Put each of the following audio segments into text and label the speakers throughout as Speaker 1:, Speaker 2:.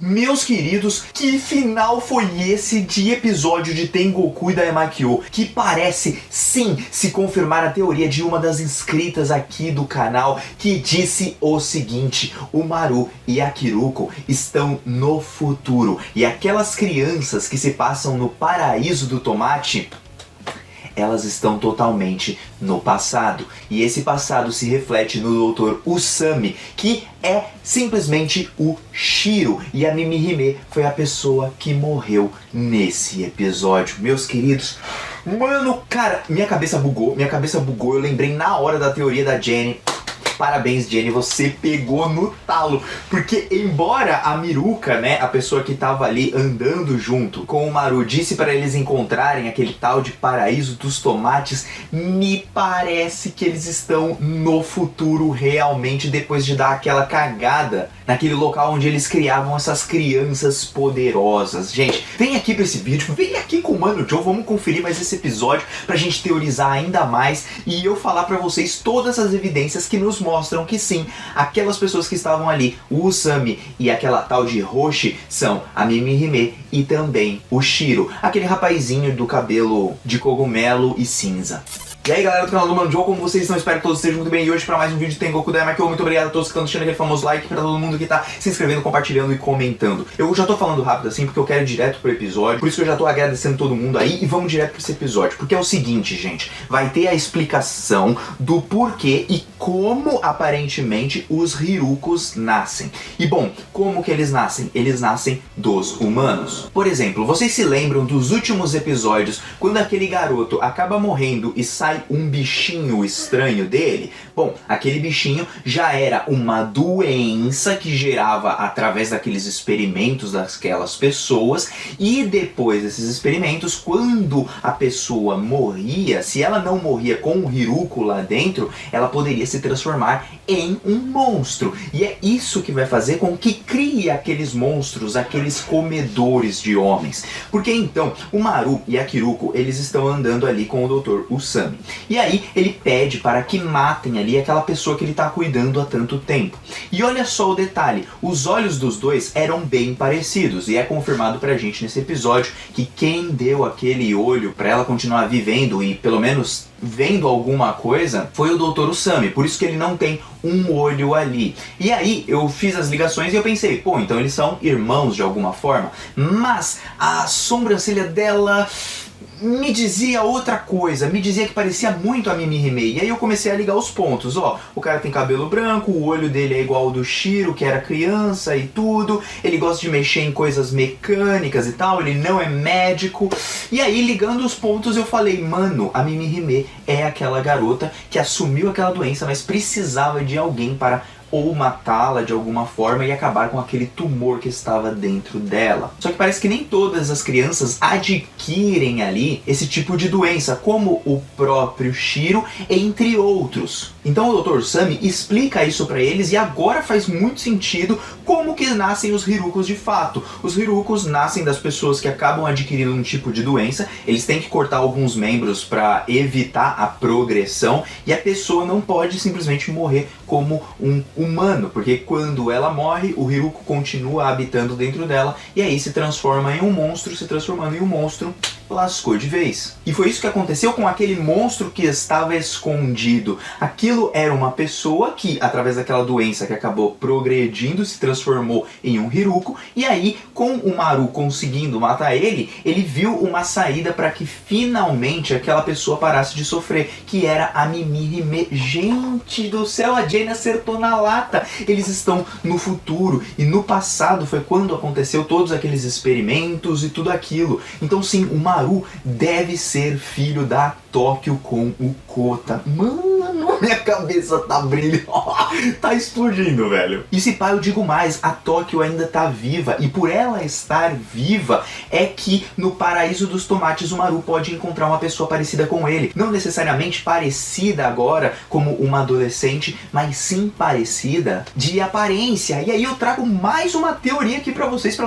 Speaker 1: Meus queridos, que final foi esse de episódio de Tengoku e Daimakyo, que parece sim se confirmar a teoria de uma das inscritas aqui do canal, que disse o seguinte: o Maru e a Kiruko estão no futuro, e aquelas crianças que se passam no paraíso do tomate, elas estão totalmente no passado. E esse passado se reflete no Dr. Usami, que é simplesmente o Shiro. E a Mimihime foi a pessoa que morreu nesse episódio. Meus queridos, mano, cara, minha cabeça bugou. Eu lembrei na hora da teoria da Jenny. Parabéns, Jenny, você pegou no talo. Porque embora a Miruka, né, a pessoa que tava ali andando junto com o Maru, disse para eles encontrarem aquele tal de paraíso dos tomates, me parece que eles estão no futuro realmente, depois de dar aquela cagada naquele local onde eles criavam essas crianças poderosas. Gente, vem aqui pra esse vídeo, vem aqui com o Mano Joe, vamos conferir mais esse episódio pra gente teorizar ainda mais e eu falar pra vocês todas as evidências que nos mostram que sim, aquelas pessoas que estavam ali, o Usami e aquela tal de Roshi, são a Mimihime e também o Shiro, aquele rapazinho do cabelo de cogumelo e cinza. E aí galera do canal do Mano Joe, como vocês estão? Espero que todos estejam muito bem. E hoje para mais um vídeo de Tengoku Daimakyo. Muito obrigado a todos que estão deixando aquele famoso like, para todo mundo que tá se inscrevendo, compartilhando e comentando. Eu já tô falando rápido assim porque eu quero ir direto pro episódio, por isso que eu já tô agradecendo todo mundo aí e vamos direto pra esse episódio. Porque é o seguinte, gente, vai ter a explicação do porquê e como aparentemente os Hirukos nascem. E bom, como que eles nascem? Eles nascem dos humanos. Por exemplo, vocês se lembram dos últimos episódios, quando aquele garoto acaba morrendo e sai um bichinho estranho dele? Bom, aquele bichinho já era uma doença que gerava através daqueles experimentos daquelas pessoas, e depois desses experimentos, quando a pessoa morria, se ela não morria com o Hiruko lá dentro, ela poderia se transformar em um monstro. E é isso que vai fazer com que crie aqueles monstros, aqueles comedores de homens. Porque então, o Maru e a Kiruko, eles estão andando ali com o Dr. Usami. E aí ele pede para que matem ali aquela pessoa que ele está cuidando há tanto tempo. E olha só o detalhe, os olhos dos dois eram bem parecidos, e é confirmado pra gente nesse episódio que quem deu aquele olho para ela continuar vivendo e pelo menos vendo alguma coisa foi o Dr. Usami, por isso que ele não tem um olho ali. E aí eu fiz as ligações e eu pensei, pô, então eles são irmãos de alguma forma, mas a sobrancelha dela me dizia outra coisa, me dizia que parecia muito a Mimihime. E aí eu comecei a ligar os pontos, ó, o cara tem cabelo branco, o olho dele é igual ao do Shiro, que era criança e tudo, ele gosta de mexer em coisas mecânicas e tal, ele não é médico. E aí ligando os pontos eu falei, mano, a Mimihime é aquela garota que assumiu aquela doença, mas precisava de alguém para ou matá-la de alguma forma e acabar com aquele tumor que estava dentro dela. Só que parece que nem todas as crianças adquirem ali esse tipo de doença, como o próprio Shiro, entre outros. Então o Dr. Usami explica isso pra eles e agora faz muito sentido como que nascem os Hirukos de fato. Os Hirukos nascem das pessoas que acabam adquirindo um tipo de doença, eles têm que cortar alguns membros para evitar a progressão e a pessoa não pode simplesmente morrer como um humano, porque quando ela morre, o Hiruko continua habitando dentro dela e aí se transforma em um monstro, se transformando em um monstro, lascou de vez. E foi isso que aconteceu com aquele monstro que estava escondido. Aquilo era uma pessoa que, através daquela doença que acabou progredindo, se transformou em um Hiruko, e aí, com o Maru conseguindo matar ele, ele viu uma saída para que finalmente aquela pessoa parasse de sofrer, que era a Mimihime. Gente do céu, a Jane acertou na lata. Eles estão no futuro, e no passado foi quando aconteceu todos aqueles experimentos e tudo aquilo. Então sim, o Maru deve ser filho da Tóquio com o Kota. Mano, minha cabeça tá brilhando, tá explodindo, velho. E se pá, eu digo mais, a Tóquio ainda tá viva, e por ela estar viva é que no paraíso dos tomates o Maru pode encontrar uma pessoa parecida com ele. Não necessariamente parecida agora como uma adolescente, mas sim parecida de aparência. E aí eu trago mais uma teoria aqui pra vocês,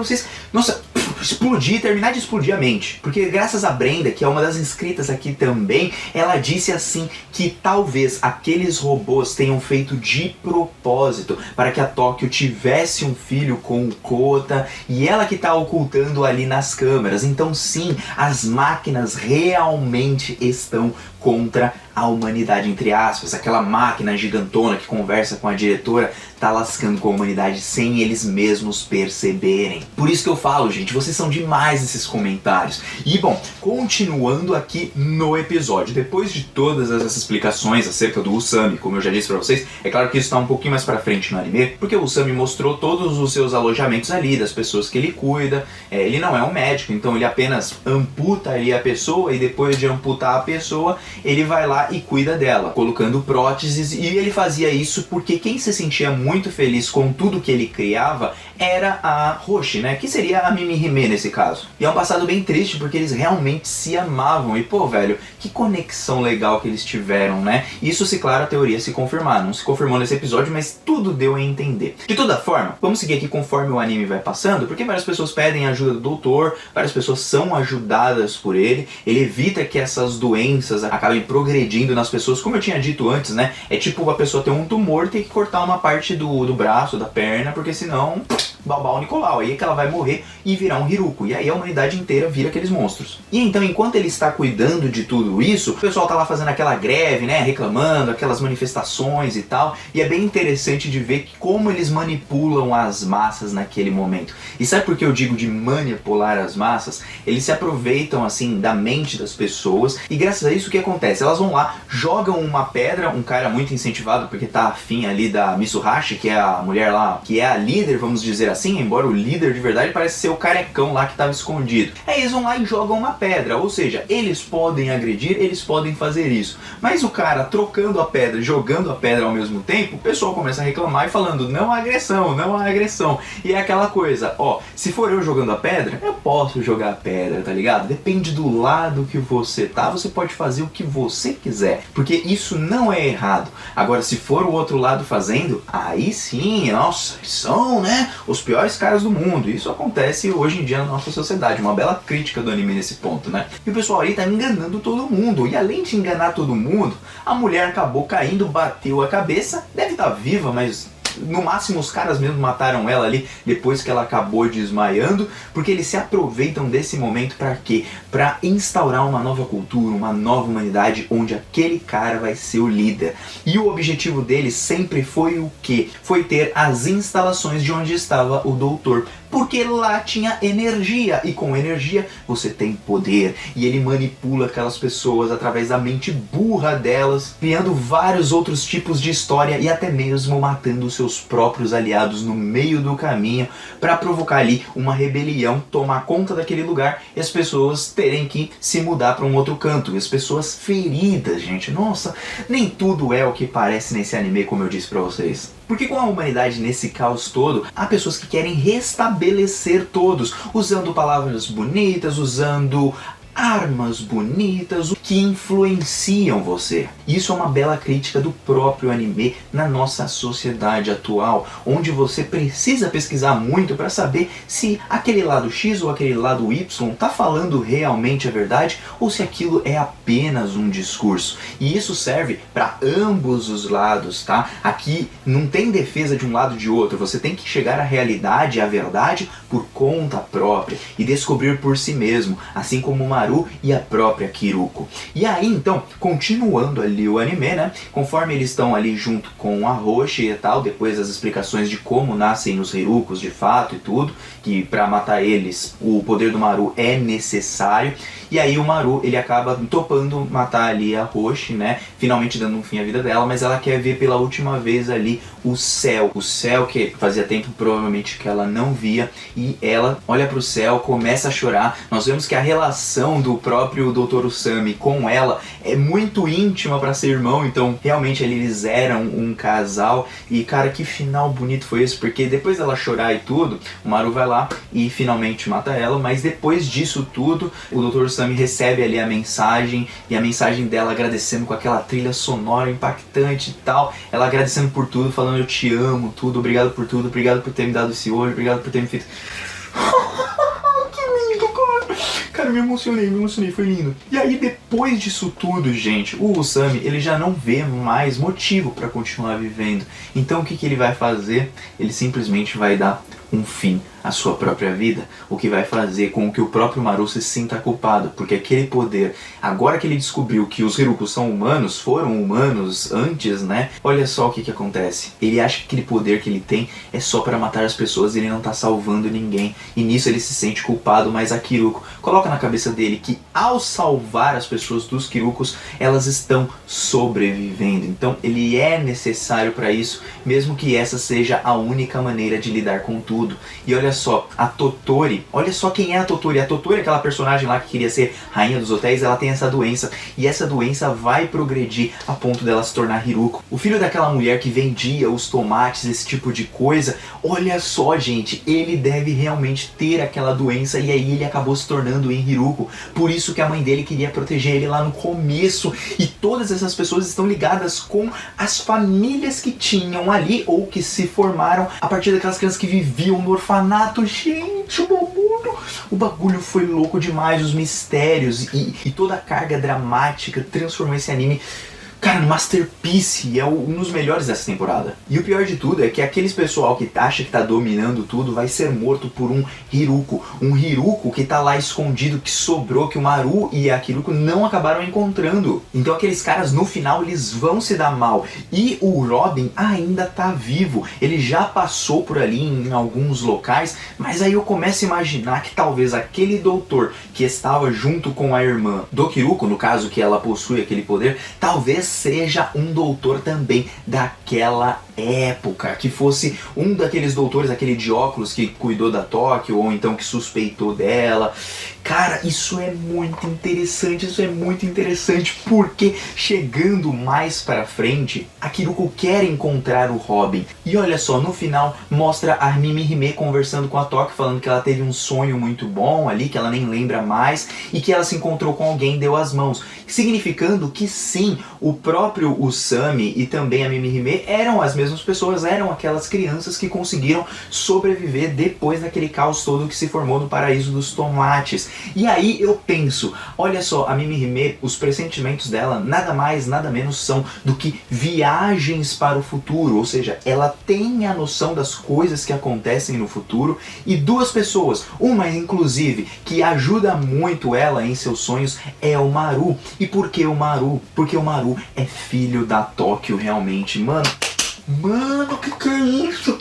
Speaker 1: nossa, explodir, terminar de explodir a mente. Porque graças a Brenda, que é uma das inscritas aqui também, ela disse assim que talvez aqueles robôs tenham feito de propósito para que a Tóquio tivesse um filho com o Kota e ela que tá ocultando ali nas câmeras. Então sim, as máquinas realmente estão contra a humanidade, entre aspas. Aquela máquina gigantona que conversa com a diretora tá lascando com a humanidade sem eles mesmos perceberem. Por isso que eu falo, gente, vocês são demais nesses comentários. E bom, continuando aqui no episódio, depois de todas essas explicações acerca do Usami, como eu já disse pra vocês, é claro que isso tá um pouquinho mais pra frente no anime, porque o Usami mostrou todos os seus alojamentos ali, das pessoas que ele cuida. Ele não é um médico, então ele apenas amputa ali a pessoa e depois de amputar a pessoa, ele vai lá e cuida dela, colocando próteses, e ele fazia isso porque quem se sentia muito feliz com tudo que ele criava era a Roshi, né? Que seria a Mimi Hime nesse caso. E é um passado bem triste porque eles realmente se amavam. E pô, velho, que conexão legal que eles tiveram, né? Isso, se claro, a teoria se confirmar. Não se confirmou nesse episódio, mas tudo deu a entender. De toda forma, vamos seguir aqui conforme o anime vai passando, porque várias pessoas pedem ajuda do doutor, várias pessoas são ajudadas por ele. Ele evita que essas doenças acabem progredindo nas pessoas, como eu tinha dito antes, né? É tipo a pessoa ter um tumor e ter que cortar uma parte do braço, da perna, porque senão, babau Nicolau, aí é que ela vai morrer e virar um Hiruko, e aí a humanidade inteira vira aqueles monstros. E então, enquanto ele está cuidando de tudo isso, o pessoal tá lá fazendo aquela greve, né, reclamando, aquelas manifestações e tal, e é bem interessante de ver como eles manipulam as massas naquele momento. E sabe por que eu digo de manipular as massas? Eles se aproveitam, assim, da mente das pessoas, e graças a isso o que acontece? Elas vão lá, jogam uma pedra, um cara muito incentivado porque tá afim ali da Mitsuhashi, que é a mulher lá, que é a líder, vamos dizer assim, embora o líder de verdade parece ser o carecão lá que estava escondido. Aí eles vão lá e jogam uma pedra, ou seja, eles podem agredir, eles podem fazer isso. Mas o cara trocando a pedra e jogando a pedra ao mesmo tempo, o pessoal começa a reclamar e falando, não há agressão, não há agressão. E é aquela coisa, ó, se for eu jogando a pedra, eu posso jogar a pedra, tá ligado? Depende do lado que você tá, você pode fazer o que você quiser, porque isso não é errado. Agora, se for o outro lado fazendo, aí sim, nossa, são, né, os piores caras do mundo. Isso acontece hoje em dia na nossa sociedade, uma bela crítica do anime nesse ponto, né? E o pessoal aí tá enganando todo mundo, e além de enganar todo mundo, a mulher acabou caindo, bateu a cabeça, deve estar viva, mas no máximo os caras mesmo mataram ela ali depois que ela acabou desmaiando, porque eles se aproveitam desse momento para quê? Para instaurar uma nova cultura, uma nova humanidade onde aquele cara vai ser o líder. E o objetivo deles sempre foi o quê? Foi ter as instalações de onde estava o doutor, porque lá tinha energia, e com energia você tem poder, e ele manipula aquelas pessoas através da mente burra delas, criando vários outros tipos de história e até mesmo matando os seus próprios aliados no meio do caminho para provocar ali uma rebelião, tomar conta daquele lugar e as pessoas terem que se mudar para um outro canto, e as pessoas feridas, gente, nossa, nem tudo é o que parece nesse anime, como eu disse para vocês. Porque com a humanidade nesse caos todo, há pessoas que querem restabelecer todos, usando palavras bonitas, usando armas bonitas que influenciam você. Isso é uma bela crítica do próprio anime na nossa sociedade atual, onde você precisa pesquisar muito para saber se aquele lado X ou aquele lado Y está falando realmente a verdade ou se aquilo é apenas um discurso. E isso serve para ambos os lados, tá? Aqui não tem defesa de um lado ou de outro, você tem que chegar à realidade, à verdade por conta própria e descobrir por si mesmo, assim como uma Maru e a própria Kiruko. E aí então, continuando ali o anime, né, conforme eles estão ali junto com a Roshi e tal, depois das explicações de como nascem os Hirukos de fato e tudo, que pra matar eles o poder do Maru é necessário, e aí o Maru ele acaba topando matar ali a Roshi, né, finalmente dando um fim à vida dela, mas ela quer ver pela última vez ali o céu que fazia tempo provavelmente que ela não via, e ela olha pro céu, começa a chorar. Nós vemos que a relação do próprio Dr. Usami com ela é muito íntima para ser irmão, então realmente eles eram um casal. E cara, que final bonito foi esse, porque depois dela chorar e tudo, o Maru vai lá e finalmente mata ela, mas depois disso tudo, o Dr. Usami recebe ali a mensagem, e a mensagem dela agradecendo com aquela trilha sonora impactante e tal, ela agradecendo por tudo, falando eu te amo, tudo, obrigado por ter me dado esse olho, obrigado por ter me feito... cara, me emocionei, foi lindo. E aí, depois disso tudo, gente, o Usami, ele já não vê mais motivo pra continuar vivendo. Então, o que ele vai fazer? Ele simplesmente vai dar um fim à sua própria vida, o que vai fazer com que o próprio Maru se sinta culpado, porque aquele poder, agora que ele descobriu que os Hirukus são humanos, foram humanos antes, né? Olha só o que acontece. Ele acha que aquele poder que ele tem é só para matar as pessoas e ele não tá salvando ninguém. E nisso ele se sente culpado, mas a Kiruko coloca na cabeça dele que ao salvar as pessoas dos Kirukus, elas estão sobrevivendo. Então ele é necessário para isso, mesmo que essa seja a única maneira de lidar com tudo. E olha só, a Totori, olha só quem é a Totori. A Totori, aquela personagem lá que queria ser rainha dos hotéis, ela tem essa doença. E essa doença vai progredir a ponto dela se tornar Hiruko. O filho daquela mulher que vendia os tomates, esse tipo de coisa, olha só, gente, ele deve realmente ter aquela doença e aí ele acabou se tornando em Hiruko. Por isso que a mãe dele queria proteger ele lá no começo. E todas essas pessoas estão ligadas com as famílias que tinham ali ou que se formaram a partir daquelas crianças que viviam no orfanato. Gente, o bagulho foi louco demais, os mistérios e toda a carga dramática transformou esse anime, cara, no masterpiece, é um dos melhores dessa temporada. E o pior de tudo é que aqueles pessoal que acha que tá dominando tudo vai ser morto por um Hiruko que tá lá escondido, que sobrou, que o Maru e a Kiruko não acabaram encontrando. Então aqueles caras no final eles vão se dar mal. E o Robin ainda tá vivo, ele já passou por ali em alguns locais, mas aí eu começo a imaginar que talvez aquele doutor que estava junto com a irmã do Kiruko, no caso que ela possui aquele poder, talvez seja um doutor também daquela época, que fosse um daqueles doutores, aquele de óculos que cuidou da Tóquio, ou então que suspeitou dela. Cara, isso é muito interessante, porque chegando mais pra frente, a Kiruko quer encontrar o Robin. E olha só, no final mostra a Mimihime conversando com a Tóquio, falando que ela teve um sonho muito bom ali, que ela nem lembra mais, e que ela se encontrou com alguém e deu as mãos. Significando que sim, o próprio Usami e também a Mimihime eram as mesmas pessoas, eram aquelas crianças que conseguiram sobreviver depois daquele caos todo que se formou no Paraíso dos Tomates. E aí eu penso, olha só, a Mimihime, os pressentimentos dela nada mais, nada menos são do que viagens para o futuro, ou seja, ela tem a noção das coisas que acontecem no futuro, e duas pessoas, uma inclusive que ajuda muito ela em seus sonhos é o Maru. E por que o Maru? Porque o Maru é filho da Tóquio realmente, mano, que é isso?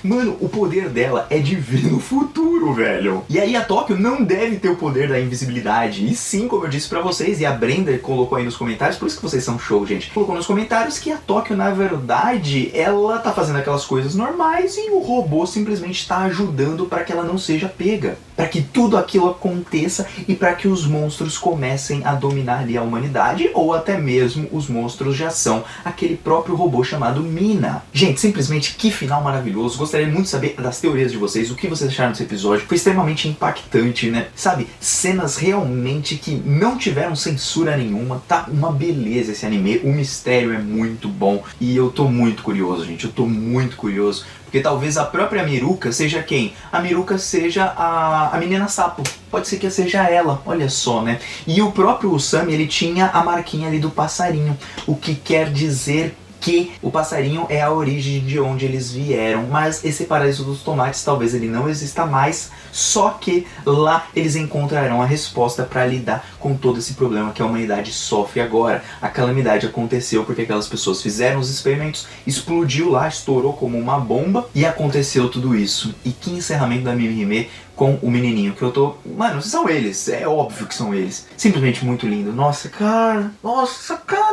Speaker 1: Mano, o poder dela é de ver no futuro, velho. E aí a Tóquio não deve ter o poder da invisibilidade. E sim, como eu disse pra vocês, e a Brenda colocou aí nos comentários, por isso que vocês são show, gente. Colocou nos comentários que a Tóquio, na verdade, ela tá fazendo aquelas coisas normais e o robô simplesmente tá ajudando pra que ela não seja pega. Pra que tudo aquilo aconteça e pra que os monstros comecem a dominar ali a humanidade, ou até mesmo os monstros já são aquele próprio robô chamado Mina. Gente, simplesmente que final maravilhoso. Gostaria muito de saber das teorias de vocês, o que vocês acharam desse episódio. Foi extremamente impactante, né? Sabe, cenas realmente que não tiveram censura nenhuma. Tá uma beleza esse anime, o mistério é muito bom. E eu tô muito curioso, gente, eu tô muito curioso. Porque talvez a própria Miruka seja quem? A Miruka seja a menina sapo. Pode ser que seja ela, olha só, né? E o próprio Usami, ele tinha a marquinha ali do passarinho. O que quer dizer que o passarinho é a origem de onde eles vieram, mas esse Paraíso dos Tomates talvez ele não exista mais, só que lá eles encontrarão a resposta para lidar com todo esse problema que a humanidade sofre agora. A calamidade aconteceu porque aquelas pessoas fizeram os experimentos, explodiu lá, estourou como uma bomba e aconteceu tudo isso. E que encerramento da Mimihime com o menininho que eu tô... Mano, são eles, é óbvio que são eles. Simplesmente muito lindo. Nossa, cara,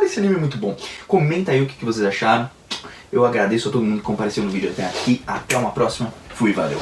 Speaker 1: esse anime é muito bom. Comenta aí o que vocês acharam. Eu agradeço a todo mundo que compareceu no vídeo até aqui. Até uma próxima. Fui, valeu.